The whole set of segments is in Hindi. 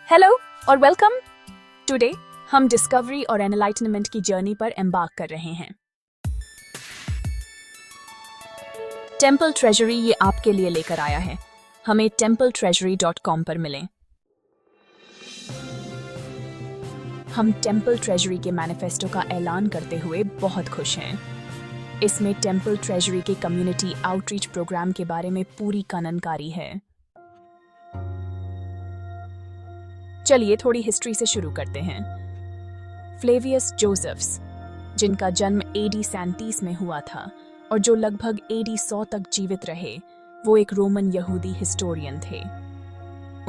हेलो और वेलकम। टुडे हम डिस्कवरी और एनलाइटनमेंट की जर्नी पर एम्बार्क कर रहे हैं। टेम्पल ट्रेजरी ये आपके लिए लेकर आया है। हमें templetreasury.com पर मिलें। हम टेम्पल ट्रेजरी के मैनिफेस्टो का ऐलान करते हुए बहुत खुश हैं। इसमें टेम्पल ट्रेजरी के कम्युनिटी आउटरीच प्रोग्राम के बारे में पूरी कननकारी है। चलिए थोड़ी हिस्ट्री से शुरू करते हैं। फ्लेवियस जोसेफ्स, जिनका जन्म AD 37 में हुआ था और जो लगभग AD 100 तक जीवित रहे, वो एक रोमन यहूदी हिस्टोरियन थे।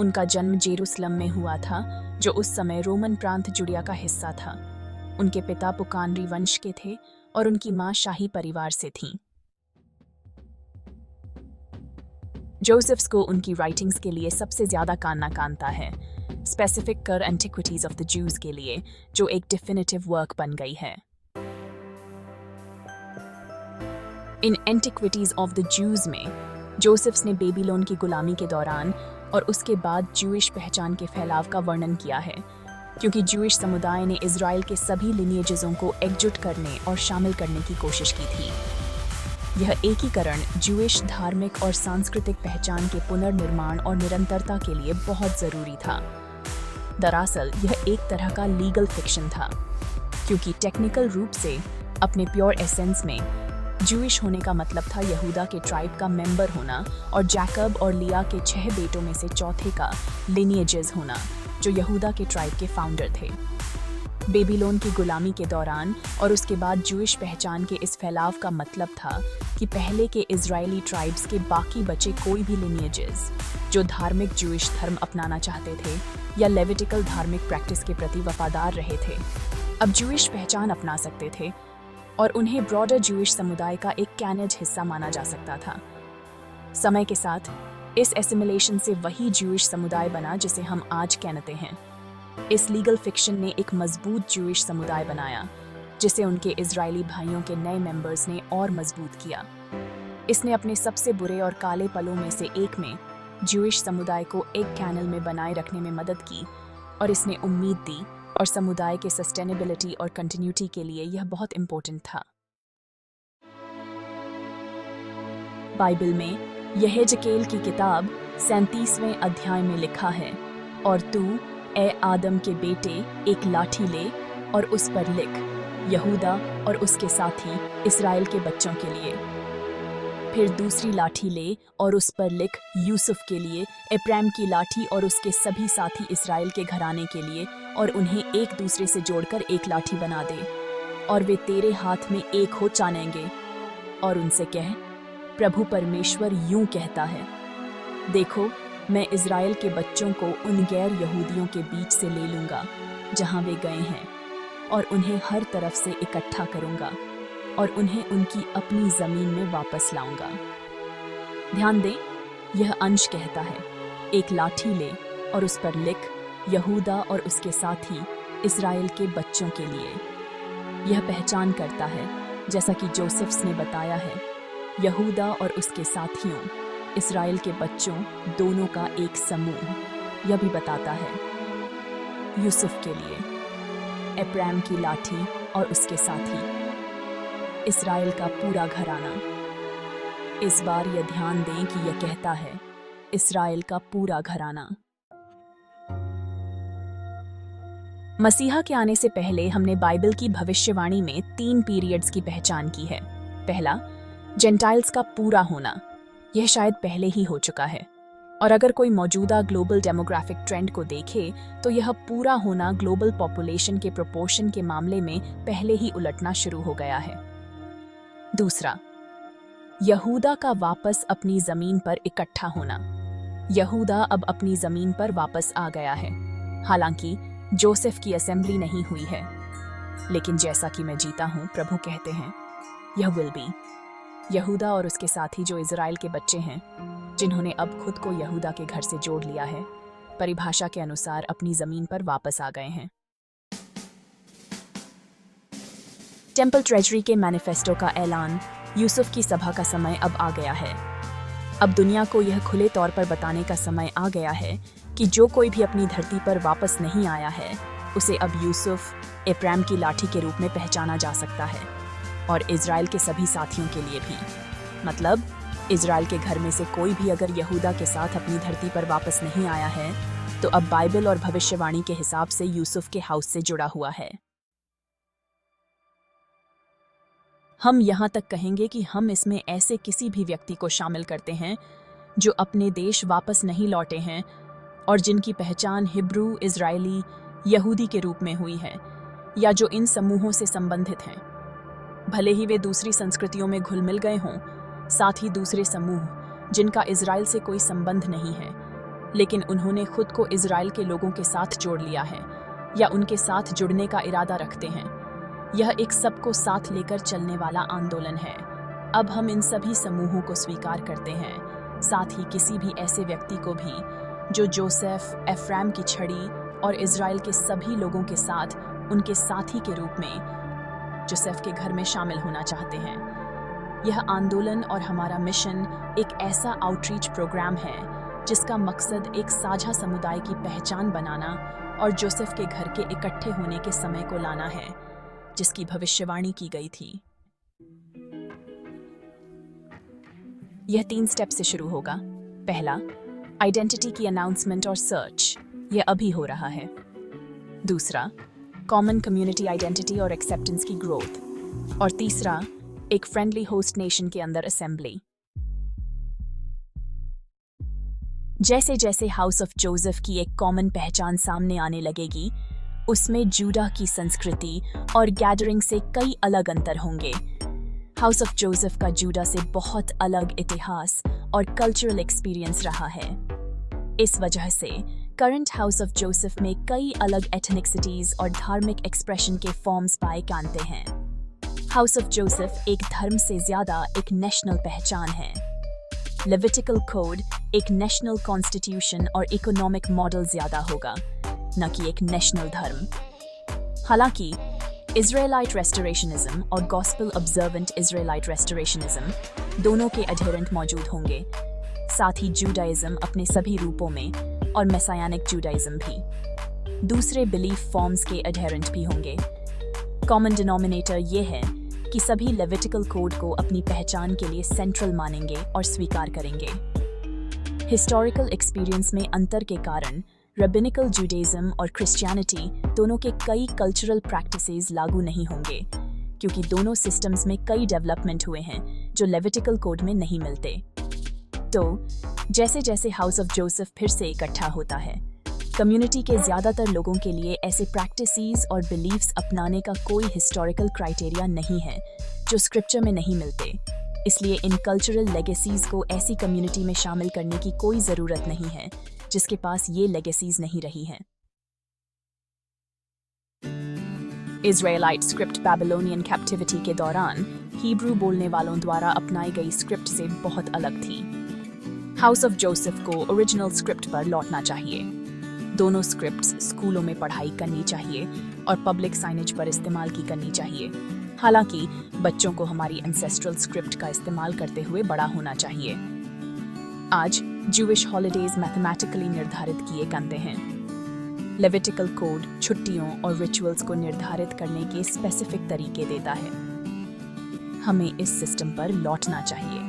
उनका जन्म जेरूसलम में हुआ था, जो उस समय रोमन प्रांत जुड़िया का हिस्सा था। उनके पिता पुकानरी वंश के थे और उनकी मां शाही परिवार से थीं। जोसेफ्स को उनकी राइटिंग्स के लिए सबसे ज्यादा काना कानता है, स्पेसिफिक कर एंटिक्विटीज ऑफ द ज्यूज के लिए, जो एक डिफिनिटिव वर्क बन गई है। इन एंटिक्विटीज ऑफ द ज्यूज में जोसेफ्स ने बेबीलोन की गुलामी के दौरान और उसके बाद ज्यूइश पहचान के फैलाव का वर्णन किया है, क्योंकि ज्यूइश समुदाय ने इजराइल के सभी लिनिएजेसों को एकजुट करने और शामिल करने की कोशिश की थी। यह एकीकरण ज्यूइश धार्मिक और सांस्कृतिक पहचान के पुनर्निर्माण और निरंतरता के लिए बहुत जरूरी था। दरअसल यह एक तरह का लीगल फिक्शन था, क्योंकि टेक्निकल रूप से अपने प्योर एसेंस में ज्यूइश होने का मतलब था यहूदा के ट्राइब का मेंबर होना और जैकब और लिया के 6 बेटों में से चौथे का लिनिएजेस होना, जो यहूदा के ट्राइब के फाउंडर थे। बेबीलोन की गुलामी के दौरान और उसके बाद ज्यूइश पहचान के इस फैलाव का मतलब था कि पहले के इजरायली ट्राइब्स के बाकी बचे कोई भी लिनिएजेस जो धार्मिक ज्यूइश धर्म अपनाना चाहते थे या लेविटिकल धार्मिक प्रैक्टिस के प्रति वफादार रहे थे, अब ज्यूइश पहचान अपना सकते थे और उन्हें ब्रॉडर ज्यूइश समुदाय का एक कैनेज हिस्सा माना जा सकता था। समय के साथ इस एसिमिलेशन से वही ज्यूइश समुदाय बना जिसे हम आज कहते हैं। इस लीगल फिक्शन ने एक मजबूत ज्यूइश समुदाय बनाया, जिसे उनके इजरायली भाइयों के नए मेंबर्स ने और मजबूत किया। इसने अपने सबसे बुरे और काले पलों में से एक में ज्यूइश समुदाय को एक कैनल में बनाए रखने में मदद की और इसने उम्मीद दी, और समुदाय के सस्टेनेबिलिटी और कंटिन्यूटी के लिए यह बहुत इंपॉर्टेंट था। बाइबल में यहेजकेल की किताब 37वें अध्याय में लिखा है, और तू ए आदम के बेटे एक लाठी ले और उस पर लिख, यहूदा और उसके साथी इस्राएल के बच्चों के लिए। फिर दूसरी लाठी ले और उस पर लिख, यूसुफ के लिए, एप्रैम की लाठी और उसके सभी साथी इस्राएल के घराने के लिए, और उन्हें एक दूसरे से जोड़कर एक लाठी बना दे, और वे तेरे हाथ में एक हो जानेंगे। और उनसे कह, प्रभु परमेश्वर यूं कहता है, देखो मैं इजराइल के बच्चों को उन गैर यहूदियों के बीच से ले लूंगा जहां वे गए हैं, और उन्हें हर तरफ से इकट्ठा करूंगा और उन्हें उनकी अपनी जमीन में वापस लाऊंगा। ध्यान दें, यह अंश कहता है, एक लाठी ले और उस पर लिख, यहूदा और उसके साथी इस्राएल के बच्चों के लिए। यह पहचान करता है, जैसा कि जोसेफ्स ने बताया है, यहूदा और उसके साथियों इस्राएल के बच्चों दोनों का एक समूह। यह भी बताता है, यूसुफ के लिए, एप्रैम की लाठी और उसके साथी इस्राएल का पूरा घराना। इस बार यह ध्यान दें कि यह कहता है, इस्राएल का पूरा घराना। मसीहा के आने से पहले हमने बाइबल की भविष्यवाणी में 3 पीरियड्स की पहचान की है। पहला, जेंटाइल्स का पूरा होना। यह शायद पहले ही हो चुका है, और अगर कोई मौजूदा ग्लोबल डेमोग्राफिक ट्रेंड को देखे तो यह पूरा होना ग्लोबल पॉपुलेशन के प्रोपोर्शन के मामले में पहले ही उलटना शुरू हो गया है। दूसरा, यहूदा का वापस अपनी जमीन पर इकट्ठा होना। यहूदा अब अपनी जमीन पर वापस आ गया है, हालांकि जोसेफ की असेंबली नहीं हुई है, लेकिन जैसा कि मैं जीता हूं, प्रभु कहते हैं, यह विल बी। यहूदा और उसके साथी जो इजराइल के बच्चे हैं, जिन्होंने अब खुद को यहूदा के घर से जोड़ लिया है, परिभाषा के अनुसार अपनी जमीन पर वापस आ गए हैं। टेम्पल ट्रेजरी के मैनिफेस्टो का ऐलान, यूसुफ की सभा का समय अब आ गया है। अब दुनिया को यह खुले तौर पर बताने का समय आ गया है कि जो कोई भी अपनी धरती पर वापस नहीं आया है उसे अब यूसुफ एप्रैम की लाठी के रूप में पहचाना जा सकता है, और इजराइल के सभी साथियों के लिए भी। मतलब इजराइल के घर में से कोई भी अगर यहूदा के साथ अपनी धरती पर वापस नहीं आया है तो अब बाइबल और भविष्यवाणी के हिसाब से यूसुफ के हाउस से जुड़ा हुआ है। हम यहाँ तक कहेंगे कि हम इसमें ऐसे किसी भी व्यक्ति को शामिल करते हैं जो अपने देश वापस नहीं लौटे हैं और जिनकी पहचान हिब्रू, इजरायली, यहूदी के रूप में हुई है, या जो इन समूहों से संबंधित हैं। भले ही वे दूसरी संस्कृतियों में घुल मिल गए हों, साथ ही दूसरे समूह जिनका इजराइल से कोई संबंध नहीं है, लेकिन उन्होंने खुद को इजराइल के लोगों के साथ जोड़ लिया है या उनके साथ जुड़ने का इरादा रखते हैं। यह एक सबको साथ लेकर चलने वाला आंदोलन है। अब हम इन सभी समूहों को स्वीकार करते हैं, साथ ही किसी भी ऐसे व्यक्ति को भी जो जोसेफ, एफ्राइम की छड़ी और इजराइल के सभी लोगों के साथ उनके साथी के रूप में जोसेफ के घर में शामिल होना चाहते हैं। यह आंदोलन और हमारा मिशन एक ऐसा आउटरीच प्रोग्राम है जिसका मकसद एक साझा समुदाय की पहचान बनाना और जोसेफ के घर के इकट्ठे होने के समय को लाना है जिसकी भविष्यवाणी की गई थी। यह 3 स्टेप से शुरू होगा। पहला, आइडेंटिटी की अनाउंसमेंट और सर्च, यह अभी हो रहा है। दूसरा, कॉमन कम्युनिटी आइडेंटिटी और एक्सेप्टेंस की ग्रोथ। और तीसरा, एक फ्रेंडली होस्ट नेशन के अंदर असेंबली। जैसे जैसे हाउस ऑफ जोसेफ की एक कॉमन पहचान सामने आने लगेगी, उसमें जूडा की संस्कृति और गैदरिंग से कई अलग अंतर होंगे। हाउस ऑफ जोसेफ का जूडा से बहुत अलग इतिहास और कल्चरल एक्सपीरियंस रहा है। इस वजह से करंट हाउस ऑफ जोसेफ में कई अलग एथनिसिटीज और धार्मिक एक्सप्रेशन के फॉर्म्स पाए जाते हैं। हाउस ऑफ जोसेफ एक धर्म से ज्यादा एक नेशनल पहचान है। लेविटिकल कोड एक नेशनल कॉन्स्टिट्यूशन और इकोनॉमिक मॉडल ज्यादा होगा, न कि एक नेशनल धर्म। हालांकि इजराइलाइट रेस्टोरेशनिज्म और गॉस्पेल ऑब्जर्वेंट इजराइलाइट रेस्टोरेशनिज्म दोनों के एडहेरेंट मौजूद होंगे, साथ ही जूडाइज्म अपने सभी रूपों में और मेसायानिक जूडाइज्म भी। दूसरे बिलीफ फॉर्म्स के एडहेरेंट भी होंगे। कॉमन डिनोमिनेटर ये है कि सभी लेविटिकल कोड को अपनी पहचान के लिए सेंट्रल मानेंगे और स्वीकार करेंगे। हिस्टोरिकल एक्सपीरियंस में अंतर के कारण रेबिनिकल जूडाइज्म और क्रिश्चियनिटी दोनों के कई कल्चरल प्रैक्टिसेस लागू नहीं होंगे, क्योंकि दोनों सिस्टम्स में कई डेवलपमेंट हुए हैं जो लेविटिकल कोड में नहीं मिलते। तो जैसे जैसे हाउस ऑफ जोसेफ फिर से इकट्ठा होता है, कम्युनिटी के ज़्यादातर लोगों के लिए ऐसे प्रैक्टिसेस और बिलीफ्स अपनाने का कोई हिस्टोरिकल क्राइटेरिया नहीं है जो स्क्रिप्चर में नहीं मिलते। इसलिए इन कल्चरल लेगेसीज को ऐसी कम्युनिटी में शामिल करने की कोई ज़रूरत नहीं है जिसके पास ये लेगेसीज नहीं रही हैं। इजराइलाइट स्क्रिप्ट बैबिलोनियन कैप्टिविटी के दौरान हिब्रू बोलने वालों द्वारा अपनाई गई स्क्रिप्ट से बहुत अलग थी। हाउस ऑफ जोसेफ को ओरिजिनल स्क्रिप्ट पर लौटना चाहिए। दोनों स्क्रिप्ट्स स्कूलों में पढ़ाई करनी चाहिए और पब्लिक साइनेज पर इस्तेमाल की करनी चाहिए। हालांकि बच्चों को हमारी एंसेस्ट्रल स्क्रिप्ट का इस्तेमाल करते हुए बड़ा होना चाहिए। आज जूविश हॉलिडेज मैथमेटिकली निर्धारित किए जाते हैं। लेविटिकल कोड छुट्टियों और रिचुअल्स को निर्धारित करने के स्पेसिफिक तरीके देता है। हमें इस सिस्टम पर लौटना चाहिए।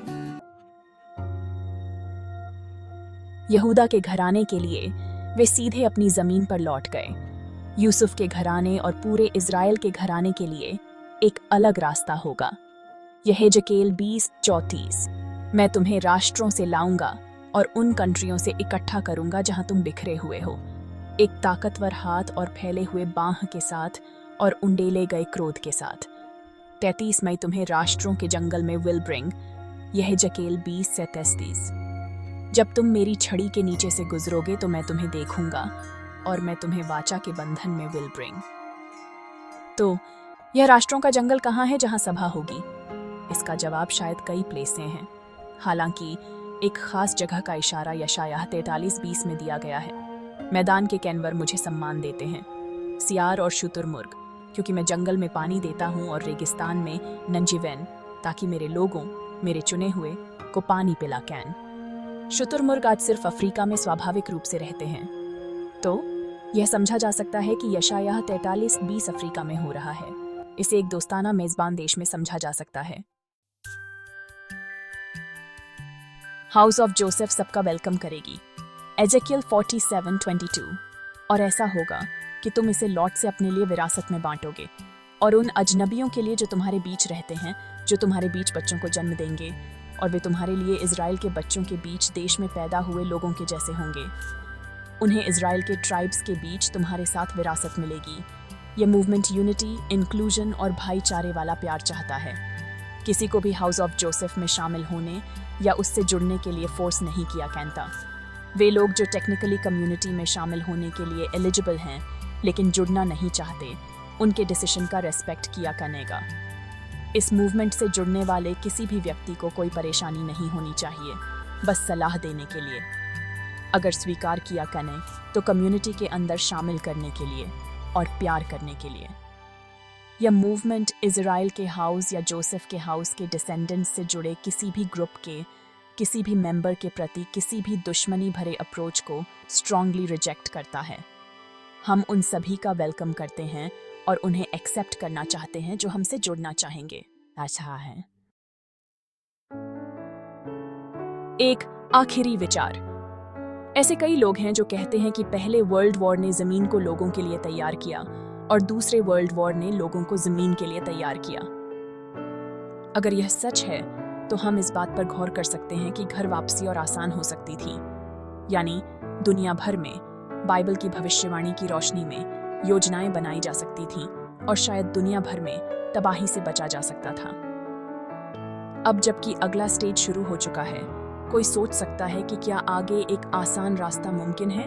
यहूदा के घराने के लिए वे सीधे अपनी जमीन पर लौट गए। यूसुफ के घराने और पूरे इजराइल के घराने के लिए एक अलग रास्ता होगा। यहेजकेल 20:34, मैं तुम्हें राष्ट्रों से लाऊंगा और उन कंट्रियों से इकट्ठा करूंगा जहां तुम बिखरे हुए हो, एक ताकतवर हाथ और फैले हुए बांह के साथ और उंडेले गए क्रोध के साथ। 33, मैं तुम्हें राष्ट्रों के जंगल में विल ब्रिंग। यहेजकेल 20:33, जब तुम मेरी छड़ी के नीचे से गुजरोगे तो मैं तुम्हें देखूंगा और मैं तुम्हें वाचा के बंधन में विल ब्रिंग। तो यह राष्ट्रों का जंगल कहाँ है जहाँ सभा होगी? इसका जवाब शायद कई प्लेसें हैं। हालांकि एक खास जगह का इशारा यशायाह 43:20 में दिया गया है। मैदान के कैनवर मुझे सम्मान देते हैं, सियार और शुतुरमुर्ग, क्योंकि मैं जंगल में पानी देता हूँ और रेगिस्तान में नंजीवैन, ताकि मेरे लोगों, मेरे चुने हुए को पानी पिला कैन। शुतुरमुर्ग आज सिर्फ अफ्रीका में स्वाभाविक रूप से रहते हैं। तो यह समझा जा सकता है कि यशायाह 43:20 अफ्रीका में हो रहा है। इसे एक दोस्ताना मेजबान देश में समझा जा सकता है। हाउस ऑफ जोसेफ सबका वेलकम करेगी। एजेकियल 47:22। और ऐसा होगा कि तुम इसे लॉट से अपने लिए विरासत में बांटोगे और उन अजनबियों के लिए जो तुम्हारे बीच रहते हैं, जो तुम्हारे बीच बच्चों को जन्म देंगे, और वे तुम्हारे लिए इज़राइल के बच्चों के बीच देश में पैदा हुए लोगों के जैसे होंगे। उन्हें इज़राइल के ट्राइब्स के बीच तुम्हारे साथ विरासत मिलेगी। यह मूवमेंट यूनिटी, इंक्लूजन और भाईचारे वाला प्यार चाहता है। किसी को भी हाउस ऑफ जोसेफ में शामिल होने या उससे जुड़ने के लिए फोर्स नहीं किया कहता। वे लोग जो टेक्निकली कम्युनिटी में शामिल होने के लिए एलिजिबल हैं लेकिन जुड़ना नहीं चाहते, उनके डिसीजन का रेस्पेक्ट किया करेगा। इस मूवमेंट से जुड़ने वाले किसी भी व्यक्ति को कोई परेशानी नहीं होनी चाहिए, बस सलाह देने के लिए। अगर स्वीकार किया करें तो कम्युनिटी के अंदर शामिल करने के लिए और प्यार करने के लिए। यह मूवमेंट इज़राइल के हाउस या जोसेफ के हाउस के डिसेंडेंट्स से जुड़े किसी भी ग्रुप के किसी भी मेंबर के प्रति किसी भी दुश्मनी भरे अप्रोच को स्ट्रांगली रिजेक्ट करता है। हम उन सभी का वेलकम करते हैं और उन्हें एक्सेप्ट करना चाहते हैं जो हमसे जुड़ना चाहेंगे। अच्छा है। एक आखिरी विचार। ऐसे कई लोग हैं जो कहते हैं कि पहले वर्ल्ड वॉर ने जमीन को लोगों के लिए तैयार किया और दूसरे वर्ल्ड वॉर ने लोगों को जमीन के लिए तैयार किया। अगर यह सच है तो हम इस बात पर गौर कर सकते हैं कि घर वापसी और आसान हो सकती थी, यानी दुनिया भर में बाइबल की भविष्यवाणी की रोशनी में योजनाएं बनाई जा सकती थीं और शायद दुनिया भर में तबाही से बचा जा सकता था। अब जबकि अगला स्टेज शुरू हो चुका है, कोई सोच सकता है कि क्या आगे एक आसान रास्ता मुमकिन है?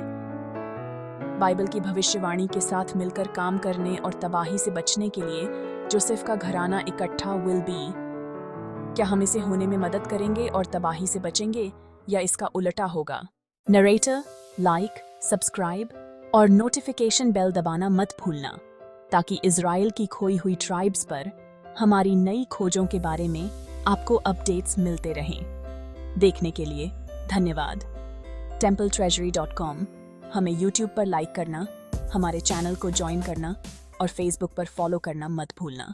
बाइबल की भविष्यवाणी के साथ मिलकर काम करने और तबाही से बचने के लिए जोसेफ का घराना इकट्ठा विल बी। क्या हम इसे होने में मदद करेंगे और तबाही से बचेंगे, या इसका उल्टा होगा? नरेटर, लाइक, सब्सक्राइब और नोटिफिकेशन बेल दबाना मत भूलना ताकि इज़राइल की खोई हुई ट्राइब्स पर हमारी नई खोजों के बारे में आपको अपडेट्स मिलते रहें। देखने के लिए धन्यवाद। templetreasury.com। हमें YouTube पर लाइक करना, हमारे चैनल को ज्वाइन करना और Facebook पर फॉलो करना मत भूलना।